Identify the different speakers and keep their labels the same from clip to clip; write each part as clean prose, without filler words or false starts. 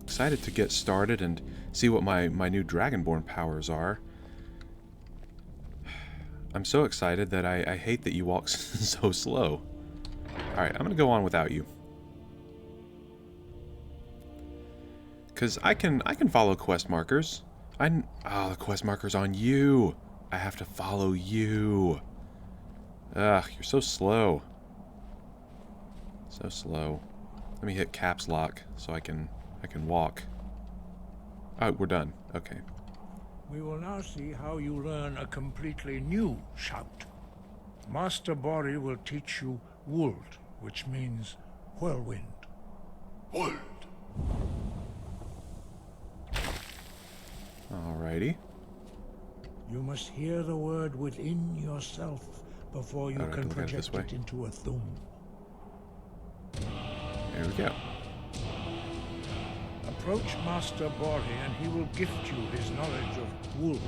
Speaker 1: excited to get started and see what my new Dragonborn powers are. I'm so excited that I hate that you walk so slow. Alright, I'm gonna go on without you. Because I can follow quest markers. The quest marker's on you. I have to follow you. Ugh, you're so slow. So slow. Let me hit caps lock so I can walk. Oh, we're done. Okay.
Speaker 2: We will now see how you learn a completely new shout. Master Bori will teach you Wuld, which means whirlwind.
Speaker 3: Wuld.
Speaker 1: Alrighty.
Speaker 2: You must hear the word within yourself before you can project it into a thum.
Speaker 1: There we go.
Speaker 2: Approach Master Bori and he will gift you his knowledge of Wuld.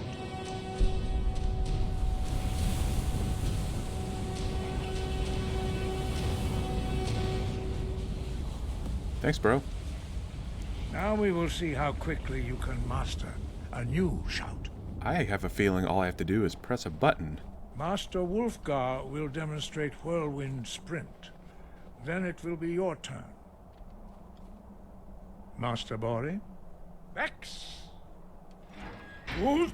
Speaker 1: Thanks, bro.
Speaker 2: Now we will see how quickly you can master a new shout.
Speaker 1: I have a feeling all I have to do is press a button.
Speaker 2: Master Wolfgang will demonstrate Whirlwind Sprint. Then it will be your turn. Master Bori? Vex! Wuld!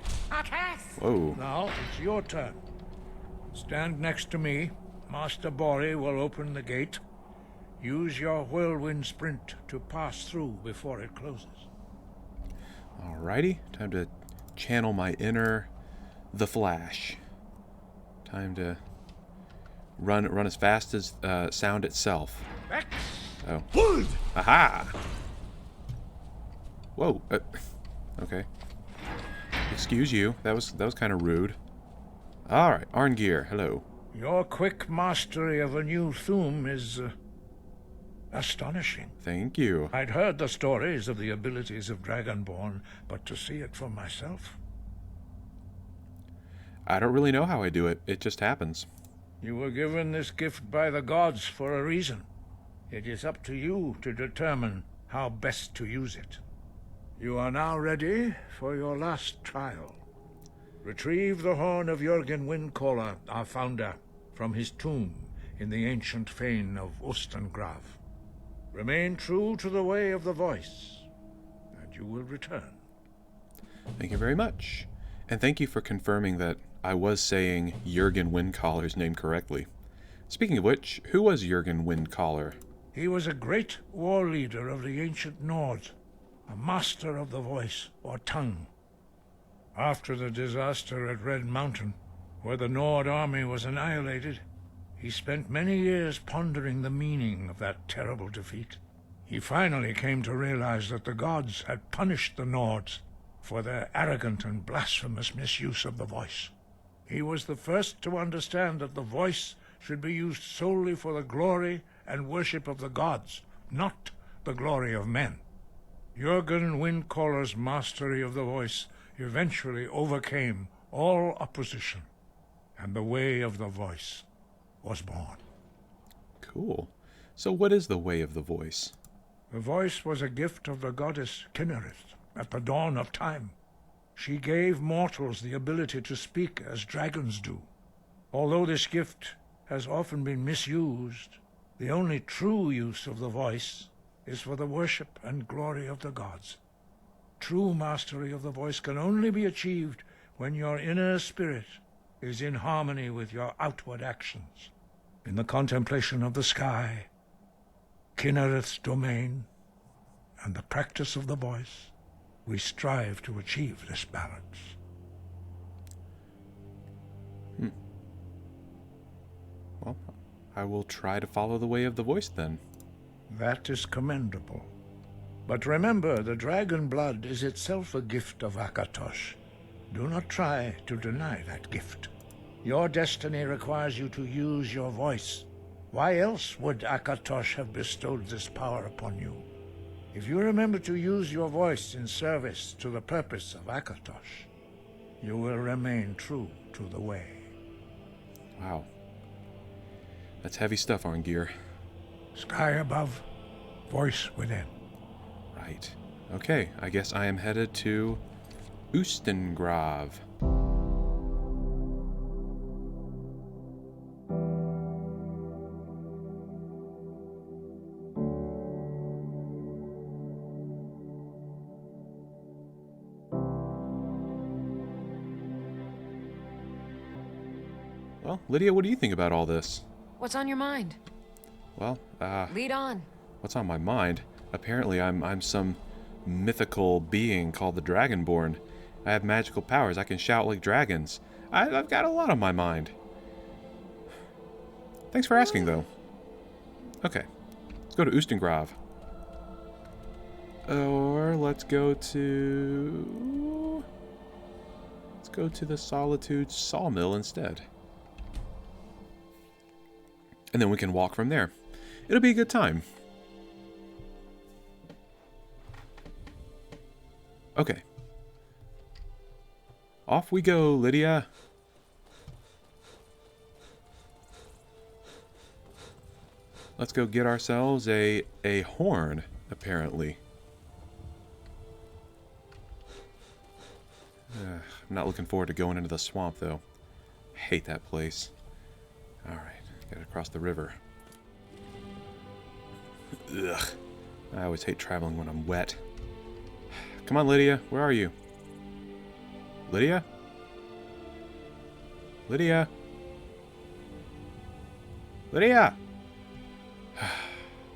Speaker 1: Whoa.
Speaker 2: Now it's your turn. Stand next to me. Master Bori will open the gate. Use your Whirlwind Sprint to pass through before it closes.
Speaker 1: Alrighty. Time to channel my inner The Flash. Time to run as fast as sound itself.
Speaker 2: Vex!
Speaker 1: Oh.
Speaker 3: Wuld.
Speaker 1: Aha! Whoa. Okay. Excuse you. That was kind of rude. All right, Arngeir. Hello.
Speaker 2: Your quick mastery of a new thum is astonishing.
Speaker 1: Thank you.
Speaker 2: I'd heard the stories of the abilities of Dragonborn, but to see it for myself.
Speaker 1: I don't really know how I do it. It just happens.
Speaker 2: You were given this gift by the gods for a reason. It is up to you to determine how best to use it. You are now ready for your last trial. Retrieve the Horn of Jurgen Windcaller, our founder, from his tomb in the ancient fane of Ustengrav. Remain true to the way of the voice, and you will return.
Speaker 1: Thank you very much. And thank you for confirming that I was saying Jurgen Windcaller's name correctly. Speaking of which, who was Jurgen Windcaller?
Speaker 2: He was a great war leader of the ancient Nords, a master of the voice, or tongue. After the disaster at Red Mountain, where the Nord army was annihilated, he spent many years pondering the meaning of that terrible defeat. He finally came to realize that the gods had punished the Nords for their arrogant and blasphemous misuse of the voice. He was the first to understand that the voice should be used solely for the glory and worship of the gods, not the glory of men. Jurgen Windcaller's mastery of the voice eventually overcame all opposition, and the way of the voice was born.
Speaker 1: Cool. So what is the way of the voice?
Speaker 2: The voice was a gift of the goddess Kinnereth at the dawn of time. She gave mortals the ability to speak as dragons do. Although this gift has often been misused, the only true use of the voice is for the worship and glory of the gods. True mastery of the voice can only be achieved when your inner spirit is in harmony with your outward actions. In the contemplation of the sky, Kinnereth's domain, and the practice of the voice, we strive to achieve this balance.
Speaker 1: Well, I will try to follow the way of the voice then.
Speaker 2: That is commendable. But remember, the dragon blood is itself a gift of Akatosh. Do not try to deny that gift. Your destiny requires you to use your voice. Why else would Akatosh have bestowed this power upon you? If you remember to use your voice in service to the purpose of Akatosh, you will remain true to the way.
Speaker 1: Wow. That's heavy stuff, Arngeir.
Speaker 2: Sky above, voice within.
Speaker 1: Right. Okay, I guess I am headed to Ustengrav. Well, Lydia, what do you think about all this?
Speaker 3: What's on your mind?
Speaker 1: Well,
Speaker 3: Lead on.
Speaker 1: what's on my mind? Apparently I'm some mythical being called the Dragonborn. I have magical powers. I can shout like dragons. I've got a lot on my mind. Thanks for asking, though. Okay. Let's go to Ustengrav. Or let's go to... Let's go to the Solitude Sawmill instead. And then we can walk from there. It'll be a good time. Okay. Off we go, Lydia. Let's go get ourselves a horn, apparently. I'm not looking forward to going into the swamp, though. Hate that place. Alright, gotta cross the river. Ugh. I always hate traveling when I'm wet. Come on, Lydia. Where are you? Lydia? Lydia? Lydia!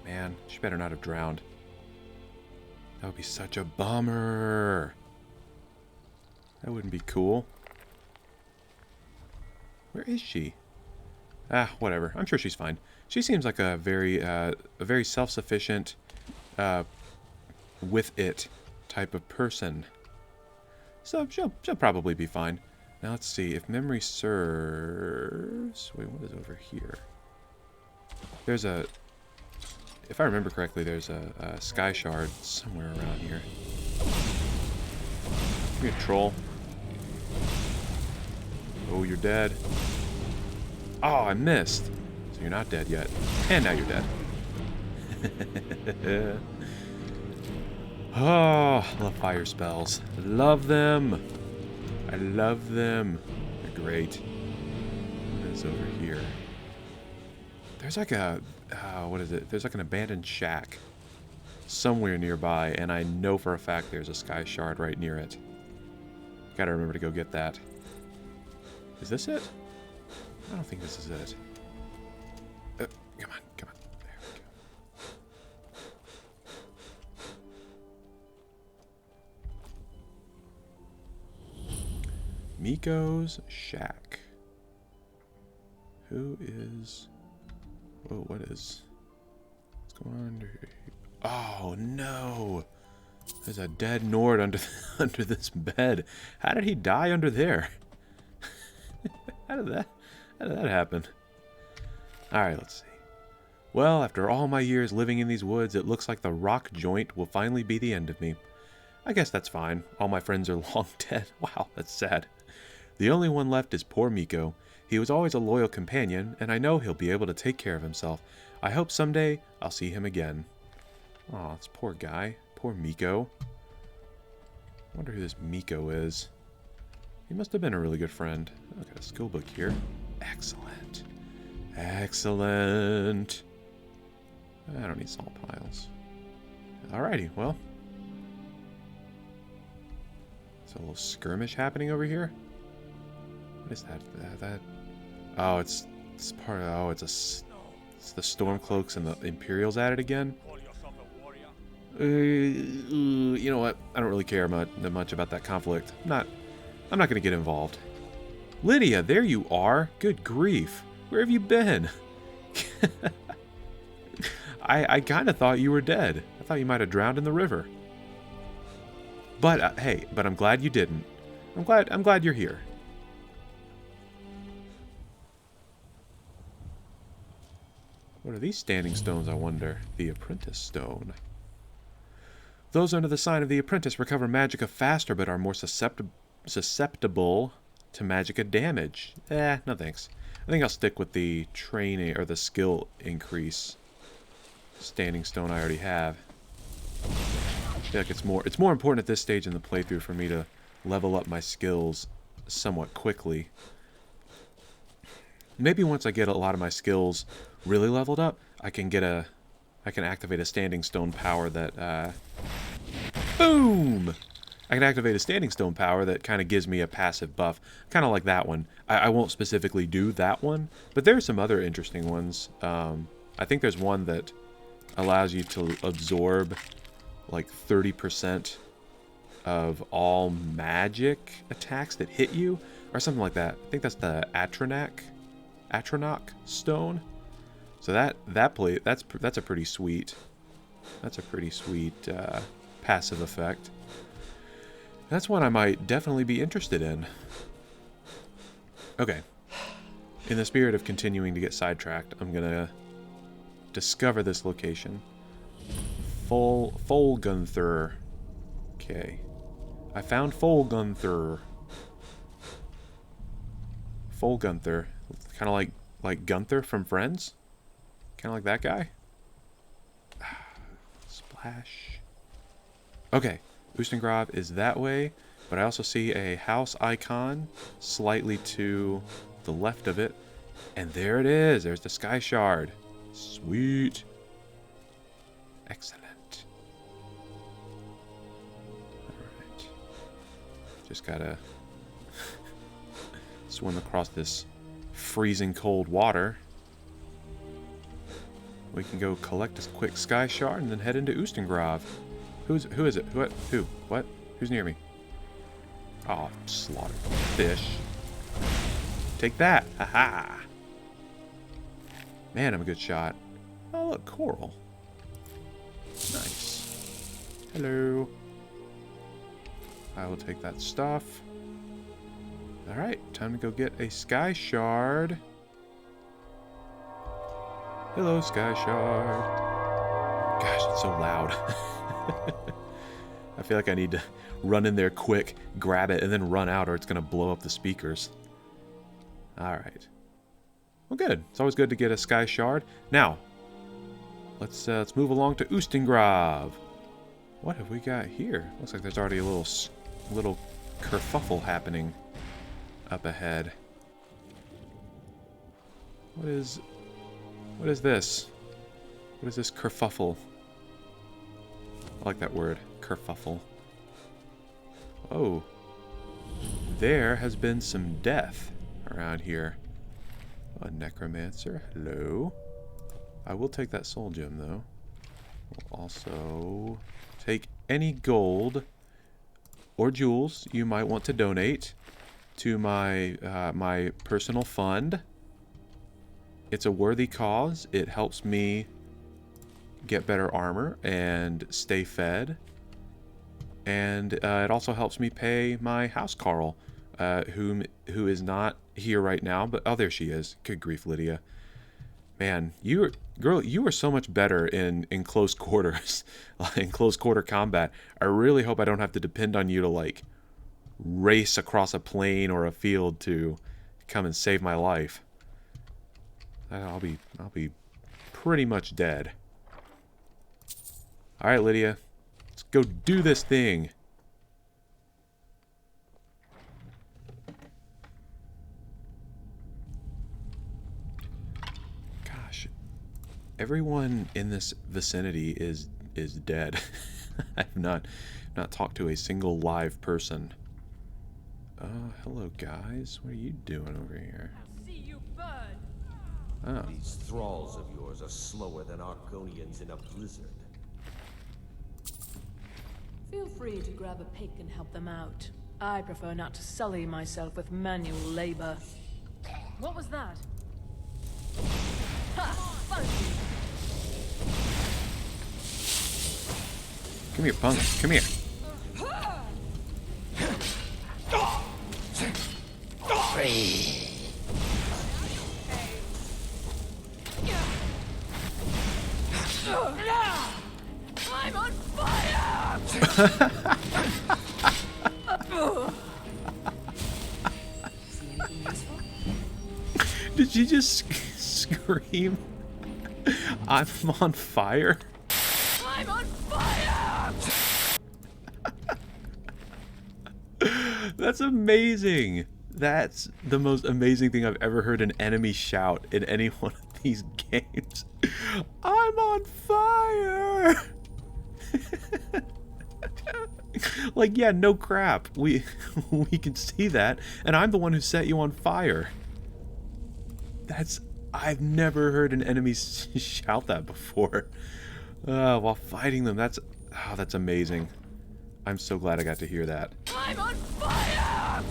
Speaker 1: Man, she better not have drowned. That would be such a bummer. That wouldn't be cool. Where is she? Ah, whatever. I'm sure she's fine. She seems like a very self-sufficient, with it type of person. So she'll probably be fine. Now let's see if memory serves. Wait, what is over here? There's a. If I remember correctly, there's a sky shard somewhere around here. Come here, troll. Oh, you're dead. Oh, I missed. So you're not dead yet. And now you're dead. Oh, I love fire spells. Love them. I love them. They're great. What is over here? There's like a... what is it? There's like an abandoned shack somewhere nearby, and I know for a fact there's a sky shard right near it. Gotta remember to go get that. Is this it? I don't think this is it. Come on, come on. There we go. Miko's shack. Who is... Whoa, what is... What's going on under here? Oh, no! There's a dead Nord under under this bed. How did he die under there? How did that happen? Alright, let's see. Well, after all my years living in these woods, it looks like the rock joint will finally be the end of me. I guess that's fine. All my friends are long dead. Wow, that's sad. The only one left is poor Miko. He was always a loyal companion, and I know he'll be able to take care of himself. I hope someday I'll see him again. Aw, this poor guy. Poor Miko. I wonder who this Miko is. He must have been a really good friend. I've got a skill book here. Excellent. Excellent. I don't need salt piles. Alrighty, well. There's a little skirmish happening over here. What is that? Oh, it's part of... Oh, it's the Stormcloaks and the Imperials at it again. You know what? I don't really care much about that conflict. I'm not going to get involved. Lydia, there you are. Good grief. Where have you been? I kind of thought you were dead. I thought you might have drowned in the river. But hey, I'm glad you didn't. I'm glad you're here. What are these standing stones, I wonder? The Apprentice Stone. Those under the sign of the Apprentice recover magicka faster, but are more susceptible to magicka damage. No thanks. I think I'll stick with the training, or the skill increase. Standing stone I already have. feel like it's more important at this stage in the playthrough for me to level up my skills somewhat quickly. Maybe once I get a lot of my skills really leveled up, I can activate a standing stone power that boom! I can activate a standing stone power that kind of gives me a passive buff, kind of like that one. I won't specifically do that one, but there are some other interesting ones. I think there's one that allows you to absorb like 30% of all magic attacks that hit you, or something like that. I think that's the Atronach stone. So that's a pretty sweet passive effect. That's one I might definitely be interested in. Okay. In the spirit of continuing to get sidetracked, I'm gonna discover this location. Folgunther. Okay. I found Folgunther. Folgunther. Kind of like Gunther from Friends. Kind of like that guy. Splash. Okay. Ustengrav is that way, but I also see a house icon slightly to the left of it. And there it is. There's the Sky Shard. Sweet. Excellent. Alright. Just gotta swim across this freezing cold water. We can go collect a quick Sky Shard and then head into Ustengrav. Who is it? What? Who? What? Who's near me? Oh, slaughtered fish. Take that. Haha. Man, I'm a good shot. Oh, look, coral. Nice. Hello. I will take that stuff. Alright, time to go get a Sky Shard. Hello, Sky Shard. Gosh, it's so loud. I feel like I need to run in there quick, grab it, and then run out, or it's going to blow up the speakers. Alright. Well, good. It's always good to get a Sky Shard. Now, let's move along to Ustengrav. What have we got here? Looks like there's already a little kerfuffle happening up ahead. What is this? What is this kerfuffle? I like that word, kerfuffle. Oh, there has been some death around here. A necromancer, hello. I will take that soul gem though. We'll also take any gold or jewels you might want to donate to my my personal fund. It's a worthy cause. It helps me get better armor and stay fed, and it also helps me pay my house Carl, who is not here right now, but oh, there she is. Good grief, Lydia. Man, you are so much better in close quarters, in close quarter combat. I really hope I don't have to depend on you to like race across a plain or a field to come and save my life. I'll be pretty much dead. All right, Lydia, let's go do this thing. Gosh, everyone in this vicinity is dead. I've not talked to a single live person. Hello guys. What are you doing over here?
Speaker 4: I'll see you burn.
Speaker 1: Oh.
Speaker 5: These thralls of yours are slower than Argonians in a blizzard.
Speaker 4: Feel free to grab a pick and help them out. I prefer not to sully myself with manual labor. What was that? Ha! Funky.
Speaker 1: Come here, punk. Come here.
Speaker 4: I'm on fire! See anything useful?
Speaker 1: Did you just scream? I'm on fire?
Speaker 4: I'm on fire!
Speaker 1: That's amazing. That's the most amazing thing I've ever heard an enemy shout in any one of these games. I'm on fire! Like, yeah, no crap. We can see that, and I'm the one who set you on fire. I've never heard an enemy shout that before. While fighting them, that's amazing. I'm so glad I got to hear that.
Speaker 4: I'm on fire!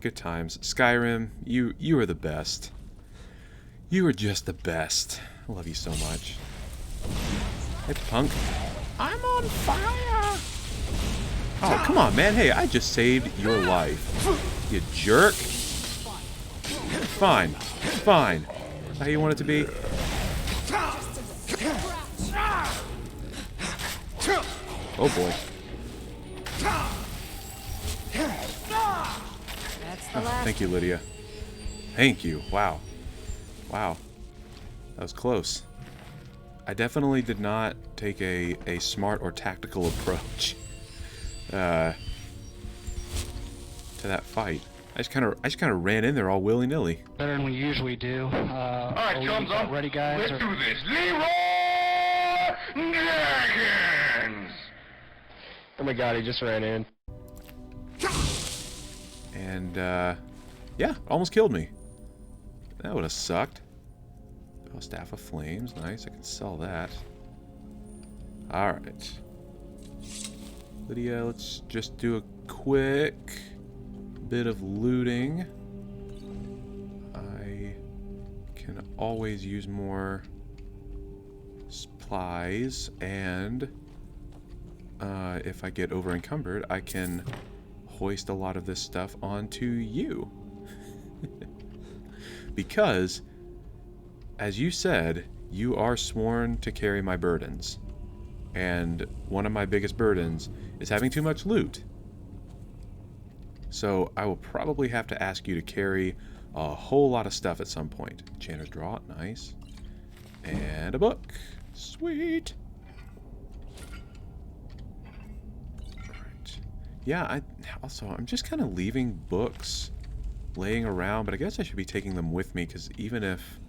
Speaker 1: Good times. Skyrim, you are the best. You are just the best. I love you so much. Hey, punk. I'm on fire! Oh, come on, man. Hey, I just saved your life. You jerk. Fine. Fine. Is that how you want it to be? Oh, boy.
Speaker 3: That's the last.
Speaker 1: Thank you, Lydia. Thank you. Wow. Wow. That was close. I definitely did not take a smart or tactical approach to that fight. I just kind of ran in there all willy-nilly.
Speaker 6: Better than we usually do.
Speaker 7: Alright, chums up.
Speaker 6: Ready, guys?
Speaker 7: Let's do this. Leroy Dragons!
Speaker 6: Oh my god, he just ran in.
Speaker 1: And, yeah, almost killed me. That would have sucked. Oh, Staff of Flames. Nice, I can sell that. Alright. Lydia, let's just do a quick bit of looting. I can always use more supplies, and if I get over encumbered, I can hoist a lot of this stuff onto you. Because, as you said, you are sworn to carry my burdens. And one of my biggest burdens is having too much loot. So I will probably have to ask you to carry a whole lot of stuff at some point. Chanter's Draw, nice. And a book. Sweet. Alright. Yeah, I'm just kind of leaving books laying around, but I guess I should be taking them with me, because even if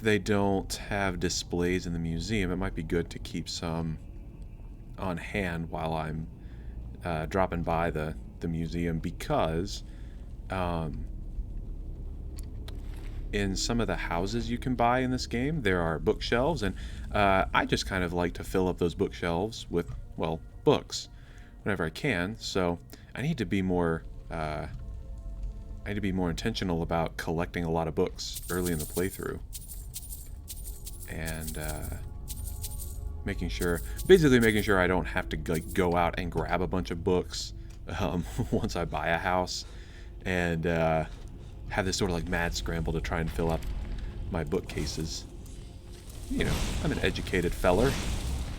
Speaker 1: they don't have displays in the museum, it might be good to keep some on hand while I'm dropping by the museum, because in some of the houses you can buy in this game, there are bookshelves, and I just kind of like to fill up those bookshelves with, well, books whenever I can. So I need to be more intentional about collecting a lot of books early in the playthrough, and basically making sure I don't have to like go out and grab a bunch of books once I buy a house, and have this sort of like mad scramble to try and fill up my bookcases. You know, I'm an educated feller.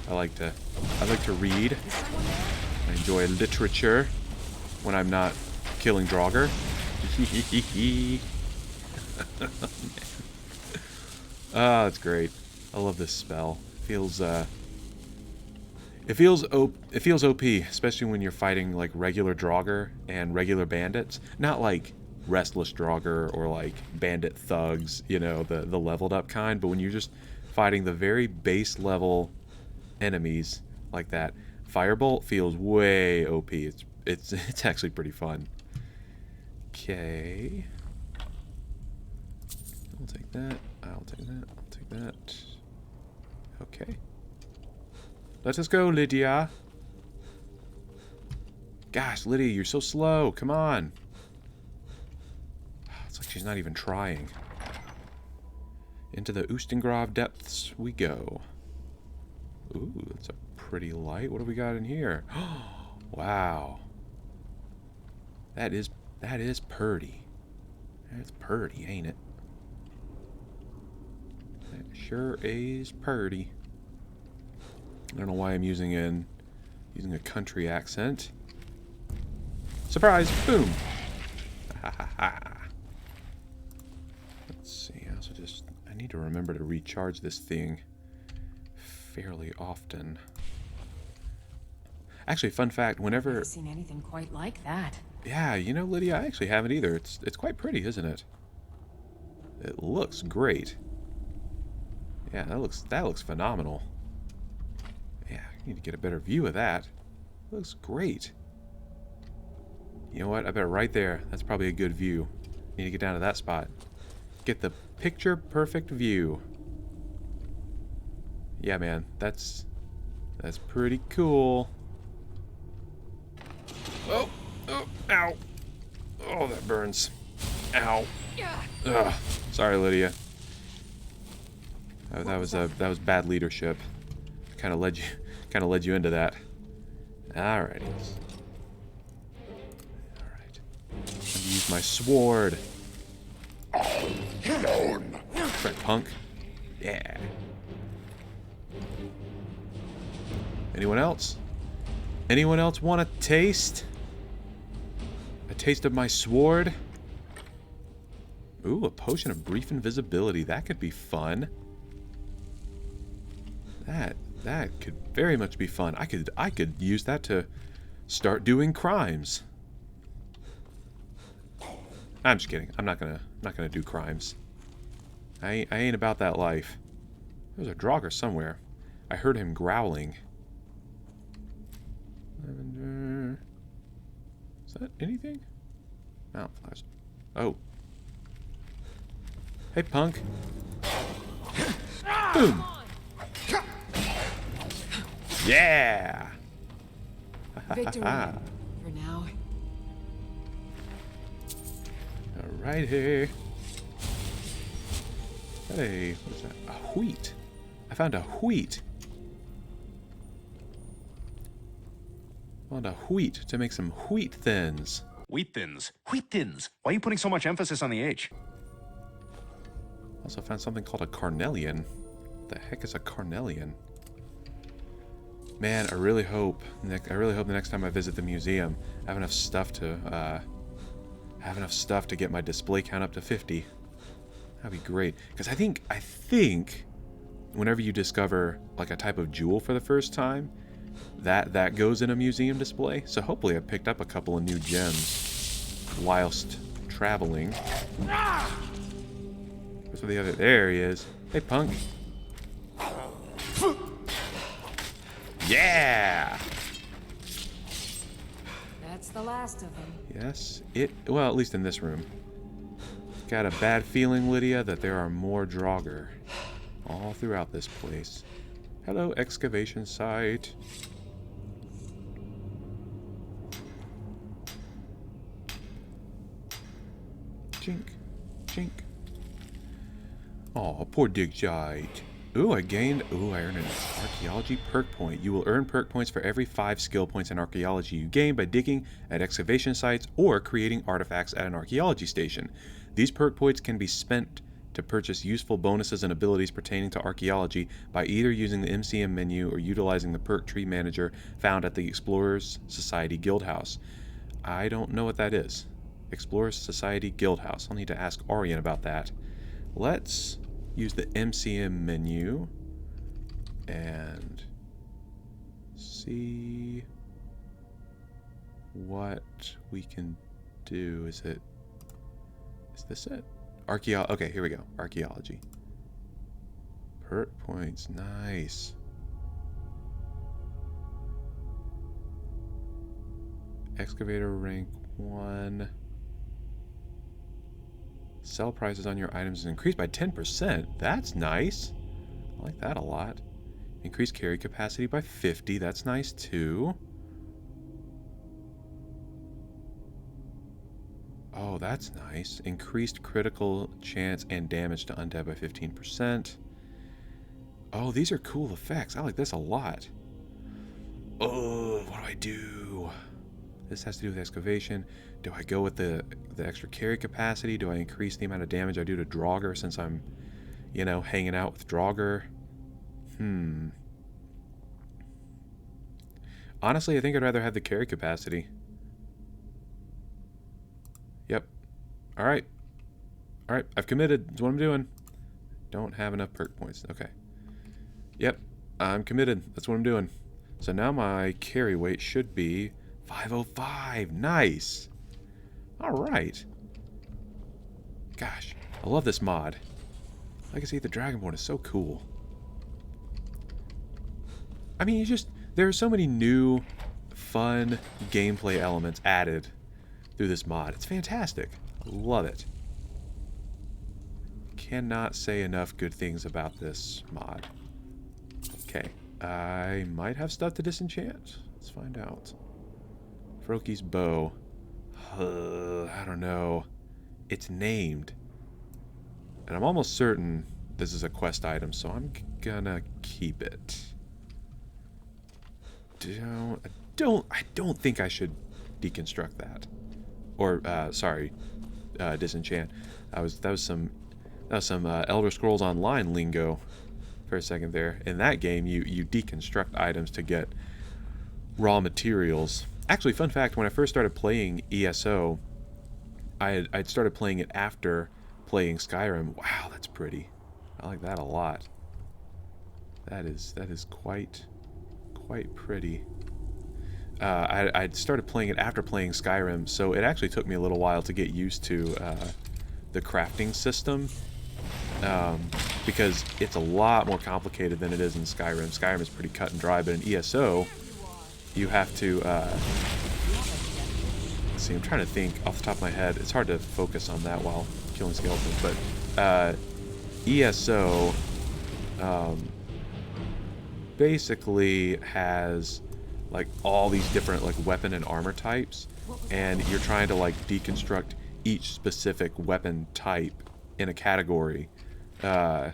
Speaker 1: I like to read. I enjoy literature when I'm not killing Draugr. Oh, that's great. I love this spell. It feels OP, especially when you're fighting like regular Draugr and regular bandits. Not like restless Draugr or like bandit thugs, you know, the leveled up kind, but when you're just fighting the very base level enemies like that, Firebolt feels way OP. It's actually pretty fun. Okay. I'll take that. I'll take that. I'll take that. Okay. Let us go, Lydia. Gosh, Lydia, you're so slow. Come on. It's like she's not even trying. Into the Ustengrav depths we go. Ooh, that's a pretty light. What do we got in here? Wow. That is purty. That's purty, ain't it? That sure is purty. I don't know why I'm using a country accent. Surprise! Boom! Ha ha ha. Let's see. I need to remember to recharge this thing fairly often. Actually, fun fact, whenever...
Speaker 3: Never seen anything quite like that.
Speaker 1: Yeah, you know, Lydia, I actually haven't either. It's quite pretty, isn't it? It looks great. Yeah, that looks phenomenal. Yeah, I need to get a better view of that. It looks great. You know what? I bet right there. That's probably a good view. Need to get down to that spot. Get the picture perfect view. Yeah, man, that's pretty cool. Oh, ow. Oh, that burns. Ow. Ugh. Sorry, Lydia. That was bad leadership. Kind of led you into that. Alrighty. Alright. I'm gonna use my sword. Right, punk. Yeah. Anyone else? Anyone else want a taste? A taste of my sword? Ooh, a potion of brief invisibility. That could be fun. That could very much be fun. I could use that to start doing crimes. I'm just kidding. I'm not gonna do crimes. I ain't about that life. There's a Draugr somewhere. I heard him growling. Lavender. Is that anything? Mount flowers. Oh. Hey, punk. Boom. Yeah.
Speaker 3: Victory for now.
Speaker 1: Alrighty. Hey, what's that? A wheat. I found a wheat. Found a wheat to make some wheat thins.
Speaker 8: Wheat thins. Wheat thins. Why are you putting so much emphasis on the H?
Speaker 1: Also found something called a carnelian. What the heck is a carnelian? Man, I really hope the next time I visit the museum, I have enough stuff to get my display count up to 50. That'd be great. Because I think whenever you discover like a type of jewel for the first time, that goes in a museum display. So hopefully I picked up a couple of new gems whilst traveling. Where's the other? There he is. Hey, punk. Yeah.
Speaker 3: That's the last of them.
Speaker 1: Yes, well, at least in this room. Got a bad feeling, Lydia, that there are more Draugr all throughout this place. Hello, excavation site. Chink, chink. Oh, poor dig site. Ooh, I earned an archaeology perk point. You will earn perk points for every 5 skill points in archaeology you gain by digging at excavation sites or creating artifacts at an archaeology station. These perk points can be spent to purchase useful bonuses and abilities pertaining to archaeology by either using the MCM menu or utilizing the perk tree manager found at the Explorers Society Guildhouse. I don't know what that is. Explorers Society Guildhouse. I'll need to ask Arian about that. Let's use the MCM menu and see what we can do. Is this it? Okay, here we go. Archaeology. Perk points. Nice. Excavator rank 1. Sell prices on your items is increased by 10%. That's nice. I like that a lot. Increase carry capacity by 50. That's nice too. Oh, that's nice. Increased critical chance and damage to undead by 15%. Oh, these are cool effects. I like this a lot. Oh, what do I do? This has to do with excavation. Do I go with the extra carry capacity? Do I increase the amount of damage I do to Draugr since I'm, hanging out with Draugr? Honestly, I think I'd rather have the carry capacity. Yep. Alright. Alright, I've committed. That's what I'm doing. Don't have enough perk points. Okay. Yep. I'm committed. That's what I'm doing. So now my carry weight should be 505. Nice. All right. Gosh, I love this mod. Legacy of the Dragonborn is so cool. I mean, there are so many new, fun gameplay elements added through this mod. It's fantastic. I love it. Cannot say enough good things about this mod. Okay, I might have stuff to disenchant. Let's find out. Froki's bow. I don't know. It's named. And I'm almost certain this is a quest item, so I'm gonna keep it. I don't think I should deconstruct that. Or, sorry, disenchant. That was some Elder Scrolls Online lingo for a second there. In that game, you deconstruct items to get raw materials. Actually, fun fact, when I first started playing ESO, I'd started playing it after playing Skyrim. Wow, that's pretty. I like that a lot. That is quite pretty. I'd started playing it after playing Skyrim, so it actually took me a little while to get used to the crafting system, because it's a lot more complicated than it is in Skyrim. Skyrim is pretty cut and dry, but in ESO, you have to... let's see, I'm trying to think off the top of my head. It's hard to focus on that while killing skeletons, but ESO basically has like all these different like weapon and armor types, and you're trying to like deconstruct each specific weapon type in a category, and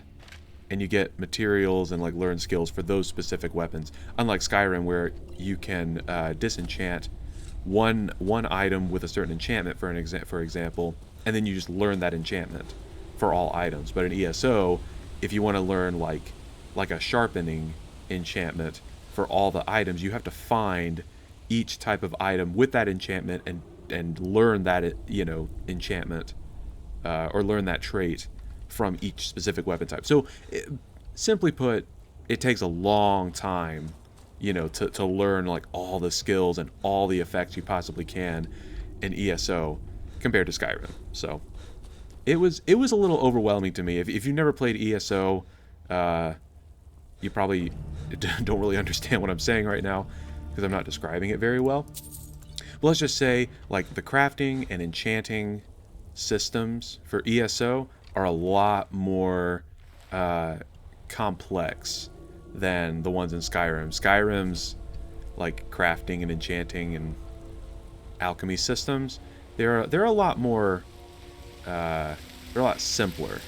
Speaker 1: you get materials and like learn skills for those specific weapons, unlike Skyrim where you can disenchant one item with a certain enchantment for example, and then you just learn that enchantment for all items. But in ESO, if you want to learn like a sharpening enchantment for all the items, you have to find each type of item with that enchantment and learn that enchantment or learn that trait from each specific weapon type. So simply put, it takes a long time to learn like all the skills and all the effects you possibly can in ESO compared to Skyrim. So it was a little overwhelming to me. If you've never played ESO, you probably don't really understand what I'm saying right now because I'm not describing it very well. But let's just say like the crafting and enchanting systems for ESO are a lot more complex than the ones in Skyrim. Skyrim's like crafting and enchanting and alchemy systems, they're a lot more they're a lot simpler.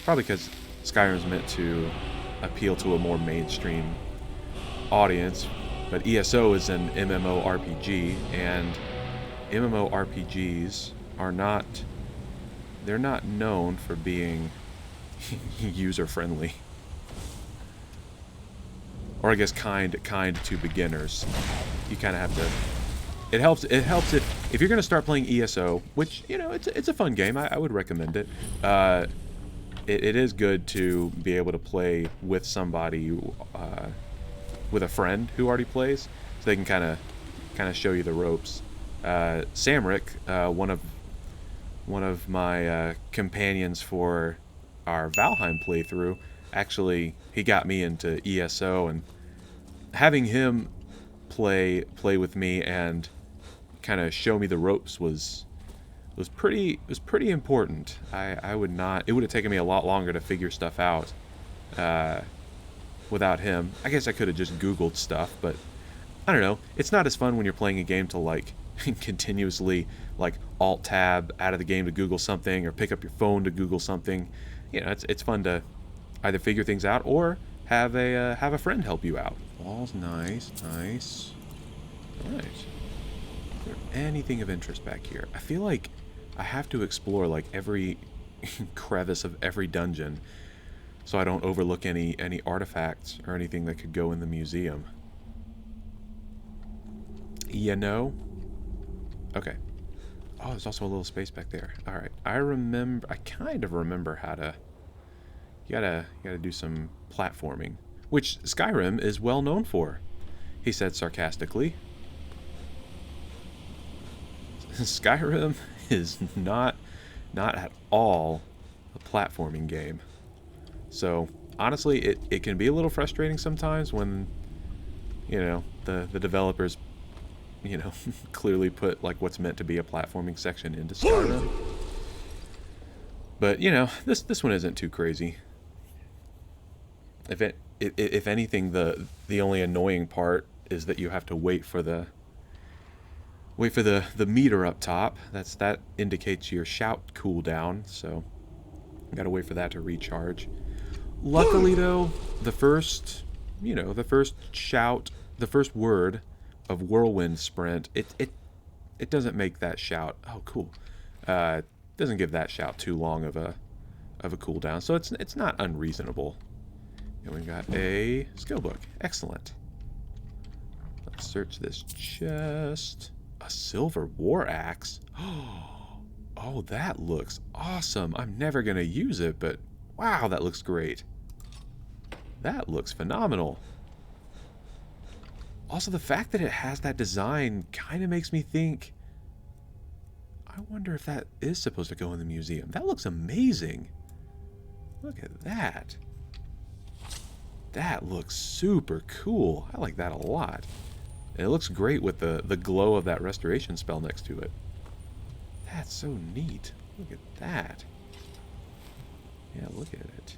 Speaker 1: Probably because Skyrim's meant to appeal to a more mainstream audience, but ESO is an MMORPG, and MMORPGs are not known for being user-friendly. Or I guess kind to beginners. You kind of have to... It helps if you're going to start playing ESO, which, it's a fun game. I would recommend it. It is good to be able to play with somebody, with a friend who already plays, so they can kind of show you the ropes. Samric, one of my companions for our Valheim playthrough, actually he got me into ESO, and having him play with me and kind of show me the ropes was pretty important. It would have taken me a lot longer to figure stuff out without him. I guess I could have just Googled stuff, but I don't know. It's not as fun when you're playing a game to like continuously like alt tab out of the game to Google something or pick up your phone to Google something. It's fun to either figure things out or have a friend help you out. Walls, nice. All right. Is there anything of interest back here? I feel like I have to explore like every crevice of every dungeon so I don't overlook any artifacts or anything that could go in the museum. Okay. Oh, there's also a little space back there. All right. I kind of remember how to... You gotta do some platforming. which Skyrim is well known for, he said sarcastically. Skyrim is not at all a platforming game. So, honestly, it can be a little frustrating sometimes when, you know, the developers, you know, clearly put, like, what's meant to be a platforming section into Skyrim. But, you know, this one isn't too crazy. If anything, the only annoying part is that you have to wait for the meter up top. That indicates your shout cooldown, so you gotta wait for that to recharge. Luckily, though, the first shout, the first word of whirlwind sprint, it doesn't make that shout. Oh, cool. Doesn't give that shout too long of a cooldown, so it's not unreasonable. And we got a skill book. Excellent. Let's search this chest. A silver war axe. Oh, that looks awesome. I'm never gonna use it, but wow, that looks great. That looks phenomenal. Also, the fact that it has that design kind of makes me think, I wonder if that is supposed to go in the museum. That looks amazing. Look at that. That looks super cool. I like that a lot. And it looks great with the glow of that restoration spell next to it. That's so neat. Look at that. Yeah, look at it.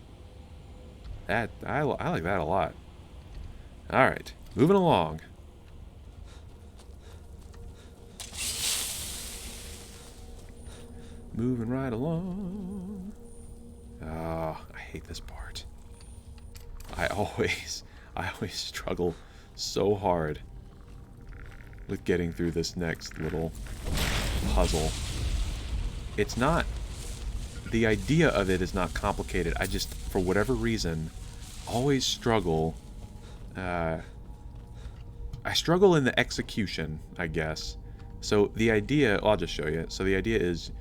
Speaker 1: That I like that a lot. Alright, moving along. Moving right along. Oh, I hate this part. I always struggle so hard with getting through this next little puzzle. It's not, the idea of it is not complicated. I just, for whatever reason, always struggle. I struggle in the execution, I guess. So the idea, I'll just show you. So the idea is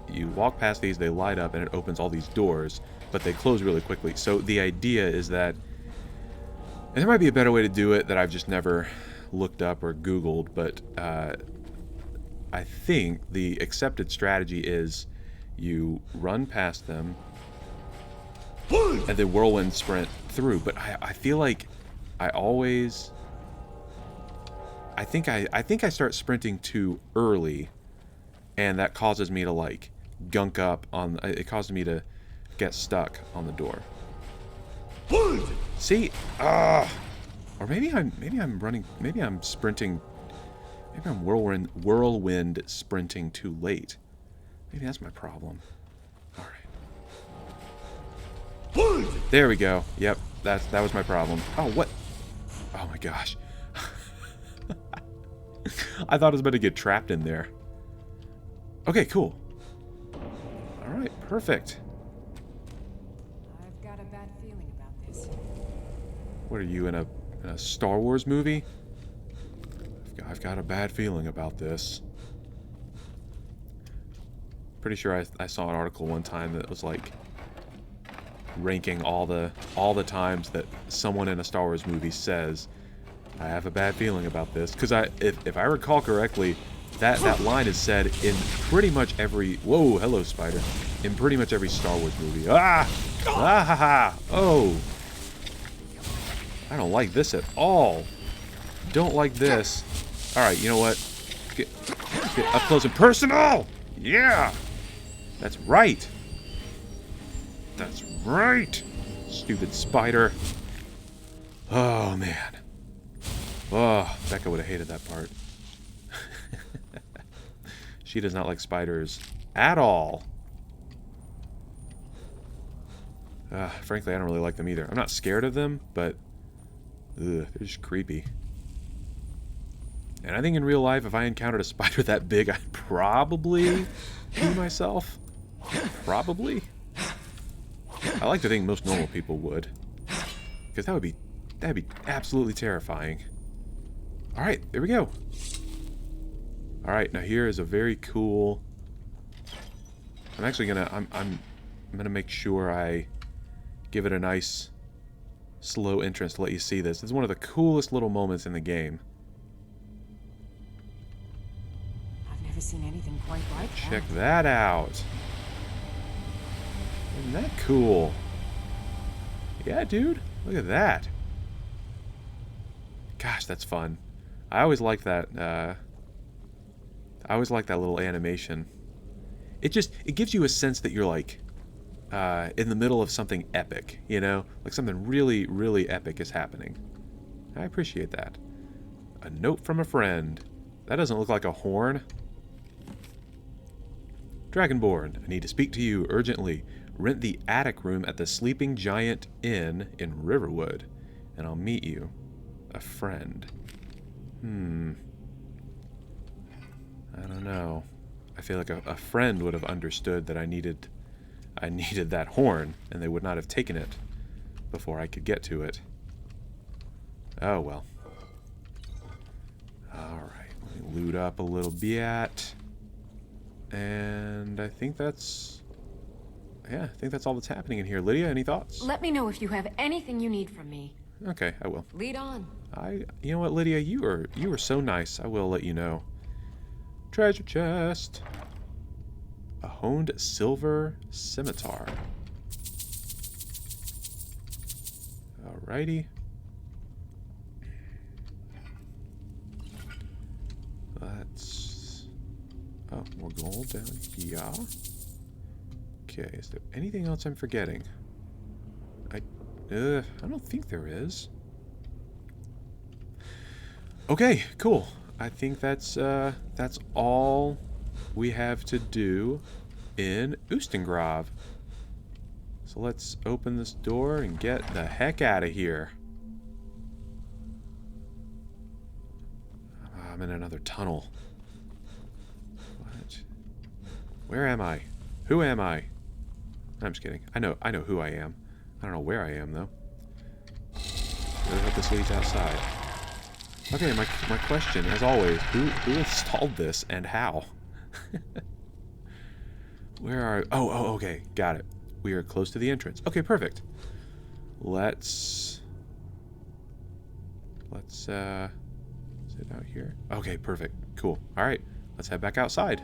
Speaker 1: you walk past these, they light up, and it opens all these doors, but they close really quickly. So the idea is that, and there might be a better way to do it that I've just never looked up or Googled, but I think the accepted strategy is you run past them and then whirlwind sprint through. But I feel like I always, I think I start sprinting too early, and that causes me to like gunk up on, it causes me to get stuck on the door. See? Or maybe I'm running, maybe I'm sprinting, maybe I'm whirlwind sprinting too late. Maybe that's my problem. Alright. There we go. Yep, that was my problem. Oh, what? Oh my gosh. I thought I was about to get trapped in there. Okay, cool. Alright, perfect.
Speaker 3: I've got a bad feeling about this.
Speaker 1: What are you, in a Star Wars movie? I've got a bad feeling about this. Pretty sure I saw an article one time that was like ranking all the times that someone in a Star Wars movie says, I have a bad feeling about this. Because if I recall correctly, that line is said in pretty much every, whoa, hello spider, in pretty much every Star Wars movie. Ah ha ha. Oh, I don't like this at all. Don't like this. Alright, you know what? Get up close and personal! Yeah! That's right! That's right! Stupid spider. Oh, man. Oh, Becca would have hated that part. She does not like spiders at all. Frankly, I don't really like them either. I'm not scared of them, but ugh, they're just creepy. And I think in real life, if I encountered a spider that big, I'd probably pee myself. Probably. I like to think most normal people would, because that'd be absolutely terrifying. All right, there we go. All right, now here is a very cool. I'm gonna make sure I give it a nice slow entrance to let you see this. It's one of the coolest little moments in the game.
Speaker 3: I've never seen anything quite like that.
Speaker 1: Check that out. Isn't that cool? Yeah, dude. Look at that. Gosh, that's fun. I always like that. I always like that little animation. It gives you a sense that you're like in the middle of something epic, you know? Like something really, really epic is happening. I appreciate that. A note from a friend. That doesn't look like a horn. Dragonborn, I need to speak to you urgently. Rent the attic room at the Sleeping Giant Inn in Riverwood, and I'll meet you. A friend. I don't know. I feel like a friend would have understood that I needed that horn, and they would not have taken it before I could get to it. Oh well. Alright, let me loot up a little bit. And I think that's... yeah, I think that's all that's happening in here. Lydia, any thoughts?
Speaker 3: Let me know if you have anything you need from me.
Speaker 1: Okay, I will.
Speaker 3: Lead on.
Speaker 1: You know what, Lydia? You are so nice. I will let you know. Treasure chest. A honed silver scimitar. Alrighty. Let's... oh, more gold down here. Okay, is there anything else I'm forgetting? I don't think there is. Okay, cool. I think that's all we have to do in Ustengrav. So let's open this door and get the heck out of here. I'm in another tunnel. What? Where am I? Who am I? I'm just kidding. I know who I am. I don't know where I am though. I hope this leads outside. Okay, my question, as always, who installed this and how? Where are... oh, okay, got it. We are close to the entrance. Okay, perfect. Let's sit out here. Okay, perfect. Cool. All right, let's head back outside.